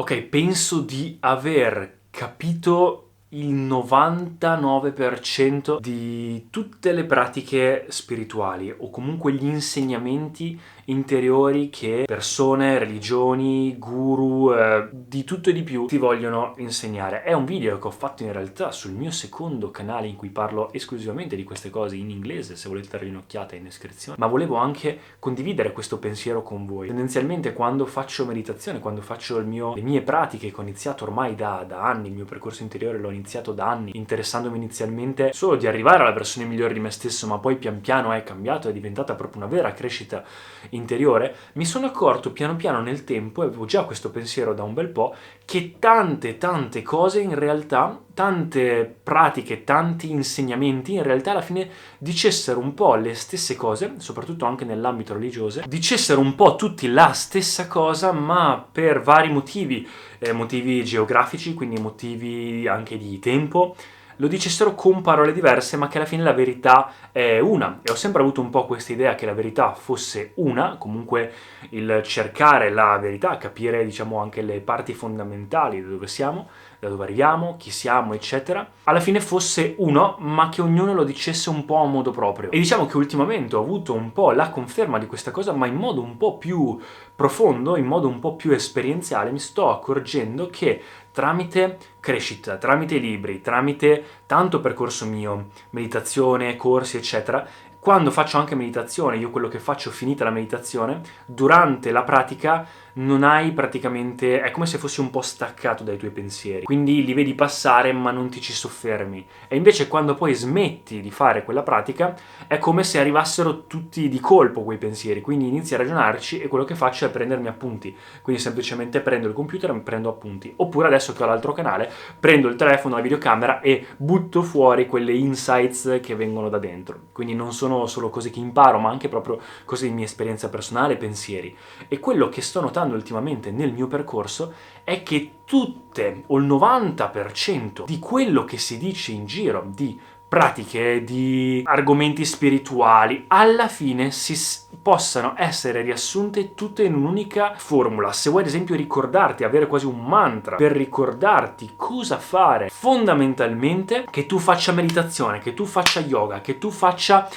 Ok, penso di aver capito il 99% di tutte le pratiche spirituali o comunque gli insegnamenti interiori che persone, religioni, guru, di tutto e di più ti vogliono insegnare. È un video che ho fatto in realtà sul mio secondo canale in cui parlo esclusivamente di queste cose in inglese, se volete dargli un'occhiata in descrizione, ma volevo anche condividere questo pensiero con voi. Tendenzialmente quando faccio meditazione, quando faccio le mie pratiche, che ho iniziato ormai da anni, il mio percorso interiore l'ho iniziato da anni, interessandomi inizialmente solo di arrivare alla versione migliore di me stesso, ma poi pian piano è cambiato, è diventata proprio una vera crescita interiore, mi sono accorto piano piano nel tempo, e avevo già questo pensiero da un bel po', che tante cose in realtà, tante pratiche, tanti insegnamenti in realtà alla fine dicessero un po' le stesse cose, soprattutto anche nell'ambito religioso, dicessero un po' tutti la stessa cosa, ma per vari motivi, motivi geografici, quindi motivi anche di tempo, lo dicessero con parole diverse, ma che alla fine la verità è una. E ho sempre avuto un po' questa idea che la verità fosse una, comunque il cercare la verità, capire diciamo anche le parti fondamentali di dove siamo, da dove arriviamo, chi siamo, eccetera, alla fine fosse uno, ma che ognuno lo dicesse un po' a modo proprio. E diciamo che ultimamente ho avuto un po' la conferma di questa cosa, ma in modo un po' più profondo, in modo un po' più esperienziale, mi sto accorgendo che tramite crescita, tramite libri, tramite tanto percorso mio, meditazione, corsi, eccetera, quando faccio anche meditazione, io quello che faccio finita la meditazione, durante la pratica non hai praticamente, è come se fossi un po' staccato dai tuoi pensieri, quindi li vedi passare ma non ti ci soffermi. E invece quando poi smetti di fare quella pratica è come se arrivassero tutti di colpo quei pensieri, quindi inizi a ragionarci e quello che faccio è prendermi appunti, quindi semplicemente prendo il computer e mi prendo appunti, oppure adesso che ho l'altro canale prendo il telefono, la videocamera e butto fuori quelle insights che vengono da dentro, quindi non sono solo cose che imparo ma anche proprio cose di mia esperienza personale, pensieri. E quello che sto notando ultimamente nel mio percorso è che tutte o il 90% di quello che si dice in giro di pratiche, di argomenti spirituali, alla fine possano essere riassunte tutte in un'unica formula. Se vuoi ad esempio ricordarti, avere quasi un mantra per ricordarti cosa fare, fondamentalmente che tu faccia meditazione, che tu faccia yoga, che tu faccia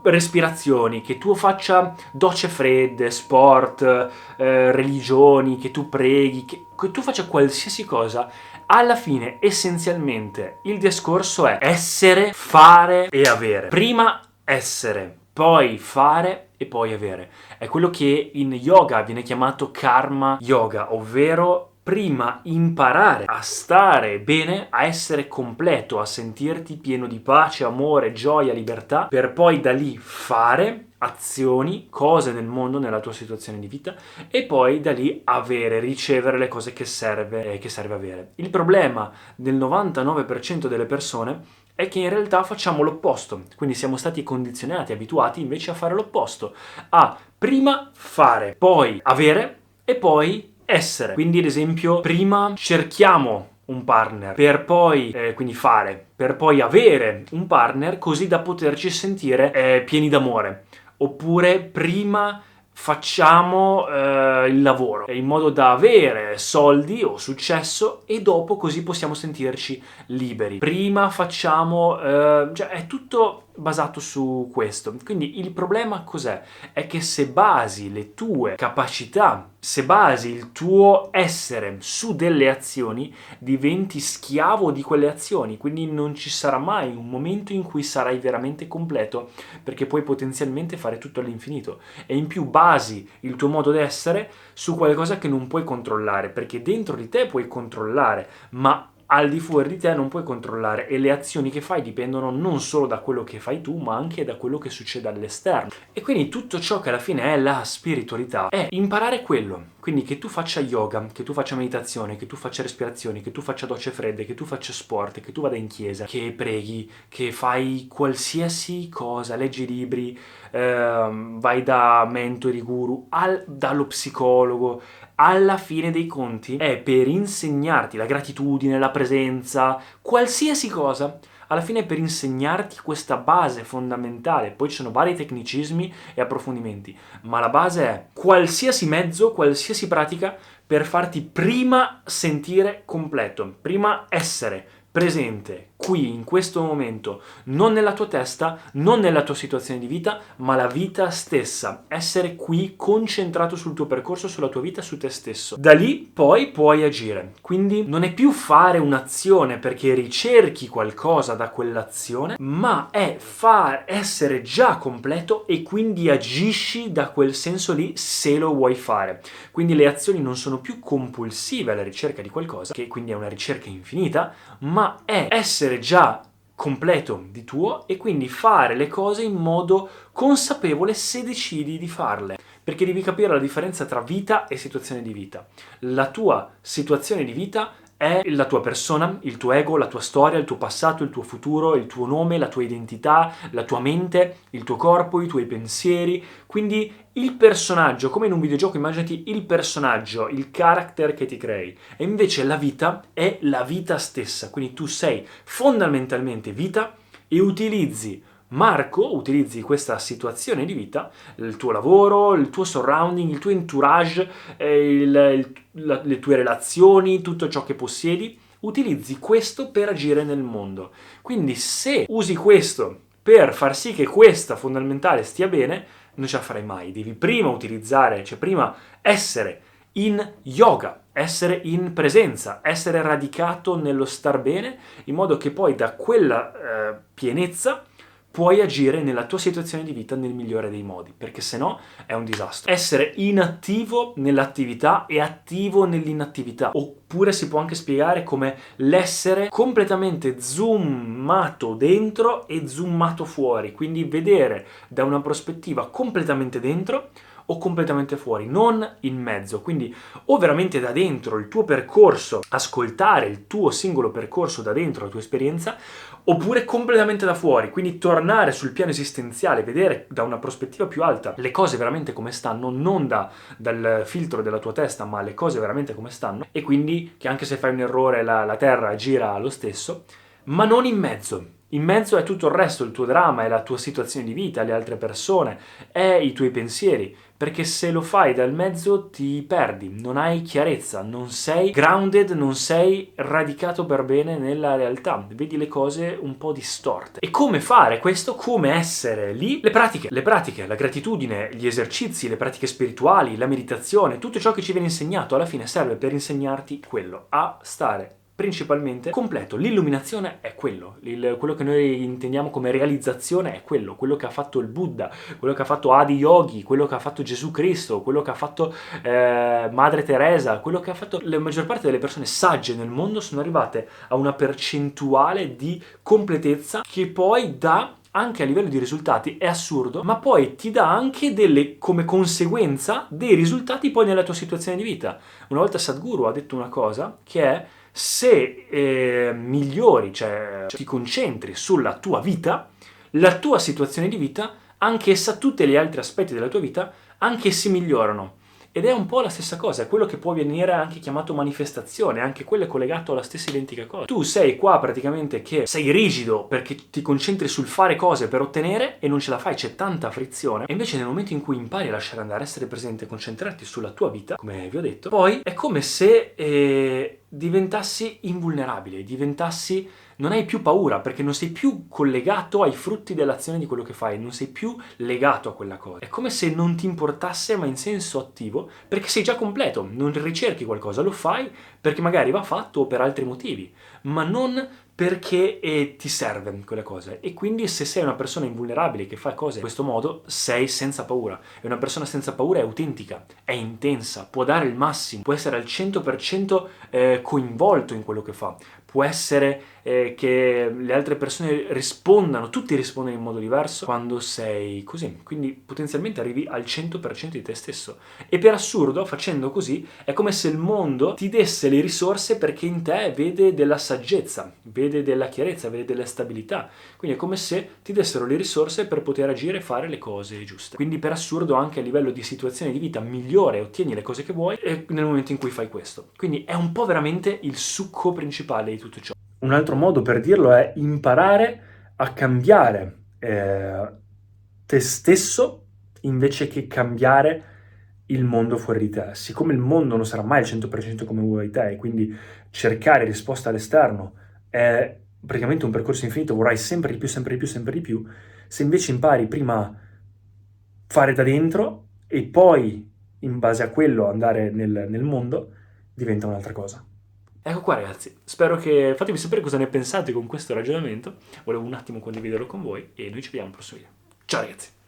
respirazioni, che tu faccia docce fredde, sport, religioni, che tu preghi, che tu faccia qualsiasi cosa, alla fine essenzialmente il discorso è essere, fare e avere. Prima essere, poi fare e poi avere. È quello che in yoga viene chiamato karma yoga, ovvero prima imparare a stare bene, a essere completo, a sentirti pieno di pace, amore, gioia, libertà, per poi da lì fare azioni, cose nel mondo, nella tua situazione di vita, e poi da lì avere, ricevere le cose che serve avere. Il problema del 99% delle persone è che in realtà facciamo l'opposto, quindi siamo stati condizionati, abituati invece a fare l'opposto, a prima fare, poi avere e poi essere. Quindi ad esempio prima cerchiamo un partner per poi quindi fare, per poi avere un partner così da poterci sentire pieni d'amore, oppure prima facciamo il lavoro in modo da avere soldi o successo e dopo così possiamo sentirci liberi. Prima facciamo cioè è tutto basato su questo. Quindi il problema cos'è? È che se basi le tue capacità, se basi il tuo essere su delle azioni, diventi schiavo di quelle azioni, quindi non ci sarà mai un momento in cui sarai veramente completo, perché puoi potenzialmente fare tutto all'infinito. E in più basi il tuo modo di essere su qualcosa che non puoi controllare, perché dentro di te puoi controllare, ma al di fuori di te non puoi controllare, e le azioni che fai dipendono non solo da quello che fai tu, ma anche da quello che succede all'esterno. E quindi tutto ciò che alla fine è la spiritualità è imparare quello. Quindi che tu faccia yoga, che tu faccia meditazione, che tu faccia respirazioni, che tu faccia docce fredde, che tu faccia sport, che tu vada in chiesa, che preghi, che fai qualsiasi cosa, leggi libri, vai da mentori, guru, dallo psicologo. Alla fine dei conti è per insegnarti la gratitudine, la presenza, qualsiasi cosa, alla fine è per insegnarti questa base fondamentale. Poi ci sono vari tecnicismi e approfondimenti, ma la base è qualsiasi mezzo, qualsiasi pratica per farti prima sentire completo, prima essere presente qui in questo momento, non nella tua testa, non nella tua situazione di vita, ma la vita stessa. Essere qui concentrato sul tuo percorso, sulla tua vita, su te stesso. Da lì poi puoi agire. Quindi non è più fare un'azione perché ricerchi qualcosa da quell'azione, ma è essere già completo e quindi agisci da quel senso lì se lo vuoi fare. Quindi le azioni non sono più compulsive alla ricerca di qualcosa, che quindi è una ricerca infinita, ma è essere già completo di tuo e quindi fare le cose in modo consapevole se decidi di farle. Perché devi capire la differenza tra vita e situazione di vita. La tua situazione di vita è la tua persona, il tuo ego, la tua storia, il tuo passato, il tuo futuro, il tuo nome, la tua identità, la tua mente, il tuo corpo, i tuoi pensieri. Quindi il personaggio, come in un videogioco, immaginati il personaggio, il character che ti crei. E invece la vita è la vita stessa. Quindi tu sei fondamentalmente vita e utilizzi questa situazione di vita, il tuo lavoro, il tuo surrounding, il tuo entourage, le tue relazioni, tutto ciò che possiedi, utilizzi questo per agire nel mondo. Quindi se usi questo per far sì che questa fondamentale stia bene, non ce la farai mai. Devi prima prima essere in yoga, essere in presenza, essere radicato nello star bene, in modo che poi da quella pienezza puoi agire nella tua situazione di vita nel migliore dei modi, perché se no è un disastro. Essere inattivo nell'attività e attivo nell'inattività, oppure si può anche spiegare come l'essere completamente zoomato dentro e zoomato fuori, quindi vedere da una prospettiva completamente dentro o completamente fuori, non in mezzo. Quindi o veramente da dentro il tuo percorso, ascoltare il tuo singolo percorso da dentro, la tua esperienza, oppure completamente da fuori, quindi tornare sul piano esistenziale, vedere da una prospettiva più alta le cose veramente come stanno, non dal filtro della tua testa, ma le cose veramente come stanno, e quindi che anche se fai un errore la terra gira lo stesso, ma non in mezzo. In mezzo è tutto il resto, il tuo dramma, è la tua situazione di vita, le altre persone, è i tuoi pensieri, perché se lo fai dal mezzo ti perdi, non hai chiarezza, non sei grounded, non sei radicato per bene nella realtà, vedi le cose un po' distorte. E come fare questo? Come essere lì? Le pratiche, la gratitudine, gli esercizi, le pratiche spirituali, la meditazione, tutto ciò che ci viene insegnato alla fine serve per insegnarti quello, a stare principalmente completo. L'illuminazione è quello che noi intendiamo come realizzazione è quello che ha fatto il Buddha, quello che ha fatto Adi Yogi, quello che ha fatto Gesù Cristo, quello che ha fatto Madre Teresa, quello che ha fatto la maggior parte delle persone sagge nel mondo. Sono arrivate a una percentuale di completezza che poi dà anche a livello di risultati, è assurdo, ma poi ti dà anche come conseguenza dei risultati poi nella tua situazione di vita. Una volta Sadhguru ha detto una cosa che è: se migliori, cioè ti concentri sulla tua vita, la tua situazione di vita, anch'essa, tutti gli altri aspetti della tua vita, anch'essi migliorano. Ed è un po' la stessa cosa, è quello che può venire anche chiamato manifestazione, anche quello è collegato alla stessa identica cosa. Tu sei qua praticamente che sei rigido perché ti concentri sul fare cose per ottenere e non ce la fai, c'è tanta frizione, e invece nel momento in cui impari a lasciare andare, essere presente, concentrarti sulla tua vita, come vi ho detto, poi è come se diventassi invulnerabile, non hai più paura perché non sei più collegato ai frutti dell'azione di quello che fai, non sei più legato a quella cosa. È come se non ti importasse, ma in senso attivo, perché sei già completo, non ricerchi qualcosa, lo fai perché magari va fatto o per altri motivi, ma non perché ti serve quelle cose. E quindi se sei una persona invulnerabile che fa cose in questo modo, sei senza paura. E una persona senza paura è autentica, è intensa, può dare il massimo, può essere al 100% coinvolto in quello che fa, può essere che le altre persone rispondano, tutti rispondono in modo diverso quando sei così. Quindi potenzialmente arrivi al 100% di te stesso. E per assurdo, facendo così, è come se il mondo ti desse le risorse perché in te vede della saggezza, vede della chiarezza, vede della stabilità. Quindi è come se ti dessero le risorse per poter agire e fare le cose giuste. Quindi per assurdo anche a livello di situazione di vita migliore, ottieni le cose che vuoi nel momento in cui fai questo. Quindi è un po' veramente il succo principale di tutto ciò. Un altro modo per dirlo è imparare a cambiare te stesso invece che cambiare il mondo fuori di te. Siccome il mondo non sarà mai al 100% come vuoi te, e quindi cercare risposta all'esterno è praticamente un percorso infinito, vorrai sempre di più, sempre di più, sempre di più. Se invece impari prima a fare da dentro e poi, in base a quello, andare nel mondo, diventa un'altra cosa. Ecco qua ragazzi, spero che fatemi sapere cosa ne pensate con questo ragionamento, volevo un attimo condividerlo con voi e noi ci vediamo al prossimo video. Ciao ragazzi!